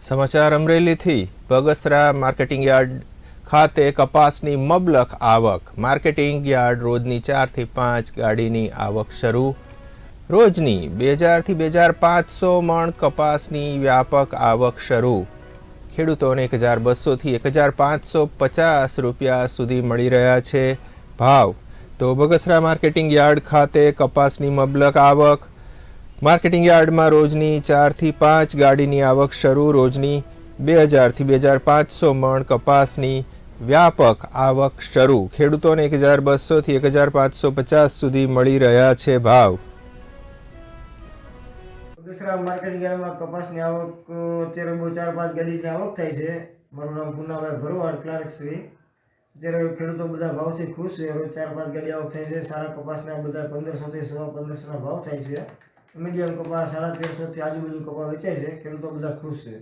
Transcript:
સમાચાર અમરેલીથી Bagasara marketing yard ખાતે કપાસની મબલખ આવક। માર્કેટિંગ યાર્ડ રોજની 4 થી 5 ગાડીની આવક શરૂ। રોજની 2000 થી 2500 મણ કપાસની વ્યાપક આવક શરૂ। ખેડૂતોને 1200 થી 1550 રૂપિયા સુધી મળી રહ્યા છે ભાવ। તો બગસરા માર્કેટિંગ યાર્ડ ખાતે કપાસની મબલખ આવક। માર્કેટિંગ યાર્ડમાં રોજની 4 થી 5 ગાડીની આવક શરૂ। રોજની 2000 થી 2500 મણ કપાસની વ્યાપક આવક શરૂ। ખેડૂતોને 1200 થી 1550 સુધી મળી રહ્યા છે ભાવ। બગસરા માર્કેટિંગ યાર્ડમાં કપાસની આવક અત્યારે 4-5 ગાડીની આવક થાય છે। મારું નામ પૂનાભાઈ ભરવાડ, ક્લાર્ક શ્રી। અત્યારે ખેડૂતો બધા ભાવથી ખુશ છે। રોજ 4-5 ગાડી આવક થાય છે। સારા કપાસના બધા 1500 થી 1550ના ભાવ થાય છે। મીડિયમ કપાસ 1350 થી આજુબાજુ કપાસ વેચાય છે। ખેડૂતો બધા ખુશ છે।